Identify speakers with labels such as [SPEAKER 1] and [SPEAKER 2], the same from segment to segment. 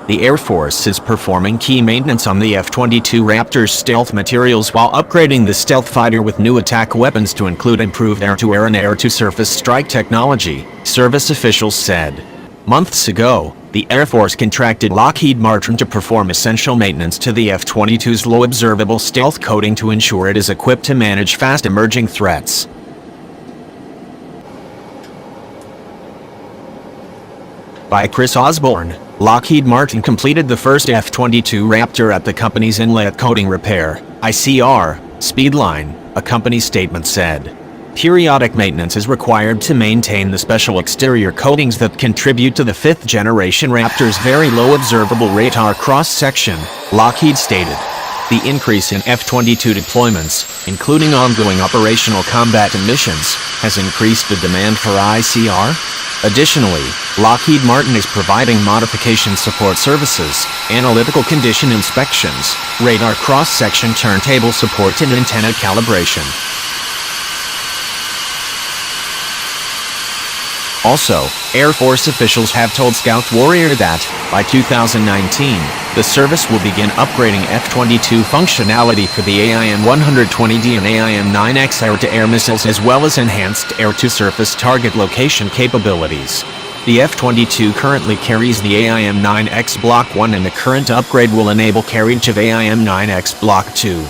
[SPEAKER 1] The Air Force is performing key maintenance on the F-22 Raptor's stealth materials while upgrading the stealth fighter with new attack weapons to include improved air-to-air and air-to-surface strike technology, service officials said. Months ago, the Air Force contracted Lockheed Martin to perform essential maintenance to the F-22's low-observable stealth coating to ensure it is equipped to manage fast-emerging threats. By Chris Osborne, Lockheed Martin completed the first F-22 Raptor at the company's inlet coating repair, ICR, speedline, a company statement said. Periodic maintenance is required to maintain the special exterior coatings that contribute to the fifth-generation Raptor's very low observable radar cross-section, Lockheed stated. The increase in F-22 deployments, including ongoing operational combat missions, has increased the demand for ICR. Additionally, Lockheed Martin is providing modification support services, analytical condition inspections, radar cross-section turntable support and antenna calibration. Also, Air Force officials have told Scout Warrior that, by 2019, the service will begin upgrading F-22 functionality for the AIM-120D and AIM-9X air-to-air missiles as well as enhanced air-to-surface target location capabilities. The F-22 currently carries the AIM-9X Block 1 and the current upgrade will enable carriage of AIM-9X Block 2.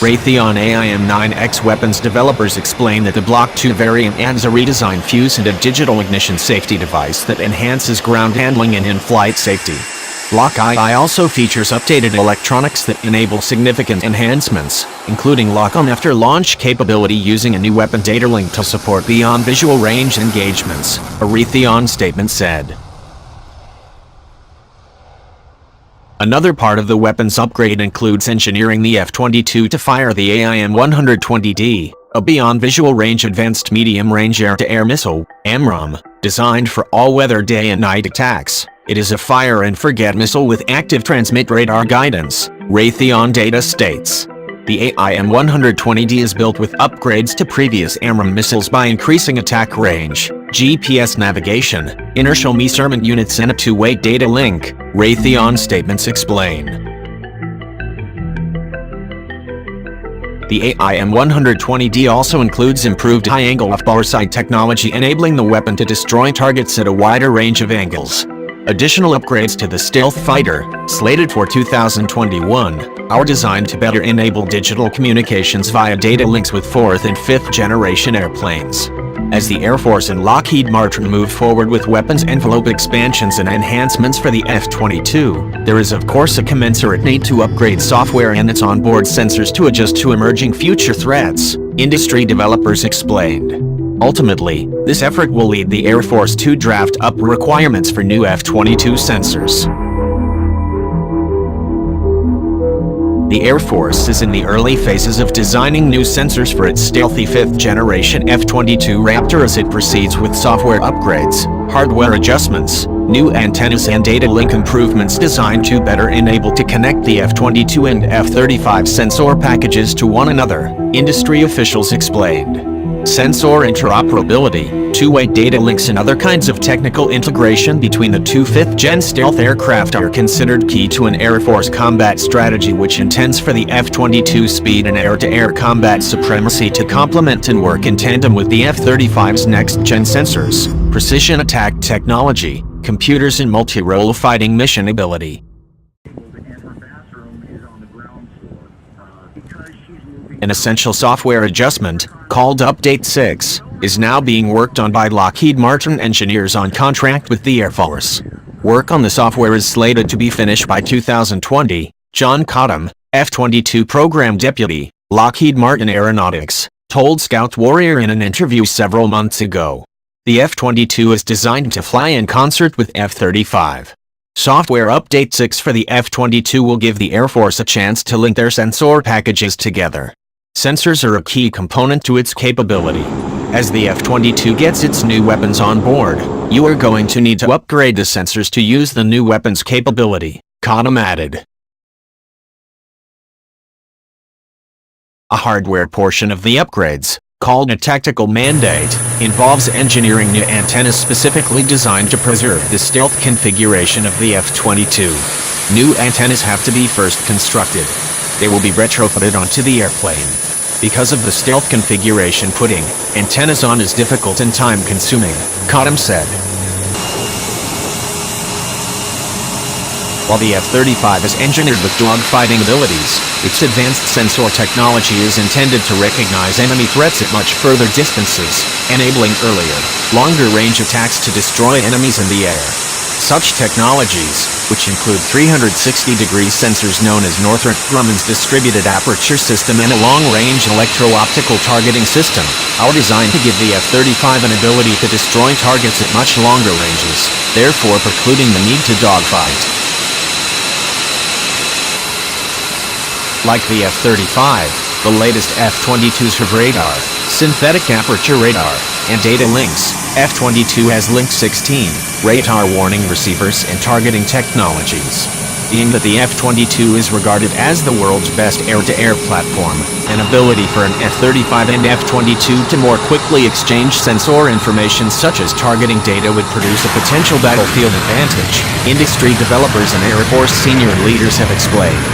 [SPEAKER 1] Raytheon AIM-9X weapons developers explain that the Block 2 variant adds a redesigned fuse and a digital ignition safety device that enhances ground handling and in-flight safety. Block II also features updated electronics that enable significant enhancements, including lock-on after launch capability using a new weapon data link to support beyond visual range engagements, a Raytheon statement said. Another part of the weapons upgrade includes engineering the F-22 to fire the AIM-120D, a beyond visual range advanced medium-range air-to-air missile, AMRAAM, designed for all-weather day and night attacks. It is a fire-and-forget missile with active transmit radar guidance, Raytheon data states. The AIM-120D is built with upgrades to previous AMRAAM missiles by increasing attack range, GPS navigation, inertial measurement units and a two-way data link, Raytheon statements explain. The AIM-120D also includes improved high-angle off-borside technology enabling the weapon to destroy targets at a wider range of angles. Additional upgrades to the stealth fighter, slated for 2021, are designed to better enable digital communications via data links with 4th and 5th generation airplanes. As the Air Force and Lockheed Martin move forward with weapons envelope expansions and enhancements for the F-22, there is of course a commensurate need to upgrade software and its onboard sensors to adjust to emerging future threats, industry developers explained. Ultimately, this effort will lead the Air Force to draft up requirements for new F-22 sensors. The Air Force is in the early phases of designing new sensors for its stealthy 5th-generation F-22 Raptor as it proceeds with software upgrades, hardware adjustments, new antennas and data link improvements designed to better enable to connect the F-22 and F-35 sensor packages to one another, industry officials explained. Sensor interoperability, two-way data links and other kinds of technical integration between the two 5th-gen stealth aircraft are considered key to an Air Force combat strategy which intends for the F-22 speed and air-to-air combat supremacy to complement and work in tandem with the F-35's next-gen sensors, precision attack technology, computers and multi-role fighting mission ability. An essential software adjustment, called Update 6, is now being worked on by Lockheed Martin engineers on contract with the Air Force. Work on the software is slated to be finished by 2020, John Cottam, F-22 Program Deputy, Lockheed Martin Aeronautics, told Scout Warrior in an interview several months ago. The F-22 is designed to fly in concert with F-35. Software Update 6 for the F-22 will give the Air Force a chance to link their sensor packages together. Sensors are a key component to its capability. As the F-22 gets its new weapons on board, you are going to need to upgrade the sensors to use the new weapons capability, Cottam added. A hardware portion of the upgrades, called a tactical mandate, involves engineering new antennas specifically designed to preserve the stealth configuration of the F-22. New antennas have to be first constructed. They will be retrofitted onto the airplane. Because of the stealth configuration, putting antennas on is difficult and time-consuming, Cottam said. While the F-35 is engineered with dogfighting abilities, its advanced sensor technology is intended to recognize enemy threats at much further distances, enabling earlier, longer-range attacks to destroy enemies in the air. Such technologies, which include 360-degree sensors known as Northrop Grumman's Distributed Aperture System and a long-range electro-optical targeting system, are designed to give the F-35 an ability to destroy targets at much longer ranges, therefore precluding the need to dogfight. Like the F-35, the latest F-22s have radar, synthetic aperture radar, and data links. F-22 has Link 16, radar warning receivers and targeting technologies. Being that the F-22 is regarded as the world's best air-to-air platform, an ability for an F-35 and F-22 to more quickly exchange sensor information such as targeting data would produce a potential battlefield advantage, industry developers and Air Force senior leaders have explained.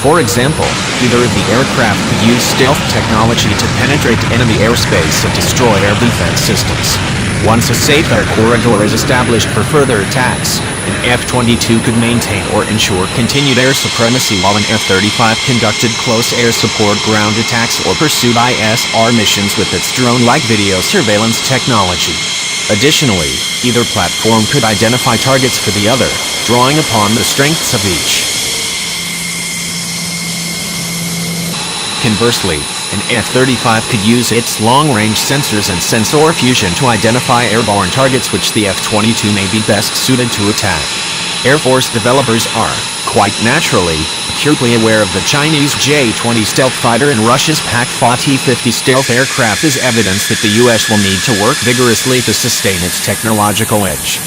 [SPEAKER 1] For example, either of the aircraft could use stealth technology to penetrate enemy airspace and destroy air defense systems. Once a safe air corridor is established for further attacks, an F-22 could maintain or ensure continued air supremacy while an F-35 conducted close air support ground attacks or pursued ISR missions with its drone-like video surveillance technology. Additionally, either platform could identify targets for the other, drawing upon the strengths of each. Conversely, an F-35 could use its long-range sensors and sensor fusion to identify airborne targets which the F-22 may be best suited to attack. Air Force developers are, quite naturally, acutely aware of the Chinese J-20 stealth fighter and Russia's Pak-4 T-50 stealth aircraft as evidence that the U.S. will need to work vigorously to sustain its technological edge.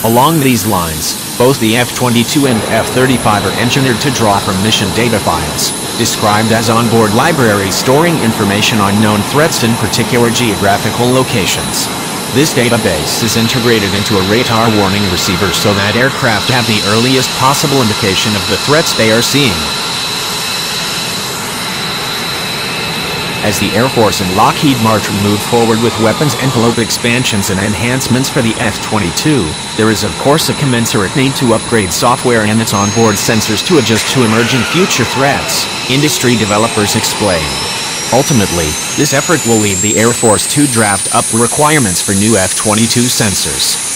[SPEAKER 1] Along these lines, both the F-22 and F-35 are engineered to draw from mission data files, described as onboard libraries storing information on known threats in particular geographical locations. This database is integrated into a radar warning receiver so that aircraft have the earliest possible indication of the threats they are seeing. As the Air Force and Lockheed Martin move forward with weapons envelope expansions and enhancements for the F-22, there is of course a commensurate need to upgrade software and its onboard sensors to adjust to emerging future threats, industry developers explain. Ultimately, this effort will lead the Air Force to draft up requirements for new F-22 sensors.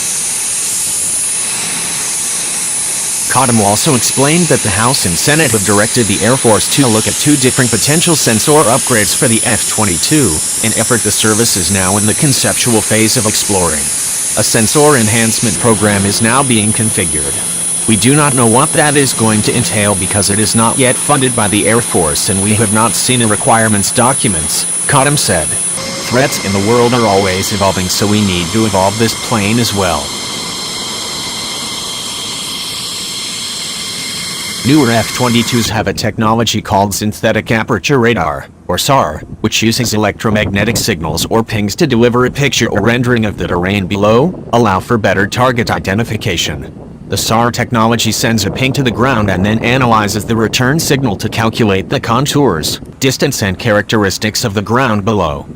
[SPEAKER 1] Cottam also explained that the House and Senate have directed the Air Force to look at two different potential sensor upgrades for the F-22, an effort the service is now in the conceptual phase of exploring. A sensor enhancement program is now being configured. We do not know what that is going to entail because it is not yet funded by the Air Force and we have not seen the requirements documents, Cottam said. Threats in the world are always evolving, so we need to evolve this plane as well. Newer F-22s have a technology called synthetic aperture radar, or SAR, which uses electromagnetic signals or pings to deliver a picture or rendering of the terrain below, allow for better target identification. The SAR technology sends a ping to the ground and then analyzes the return signal to calculate the contours, distance and characteristics of the ground below.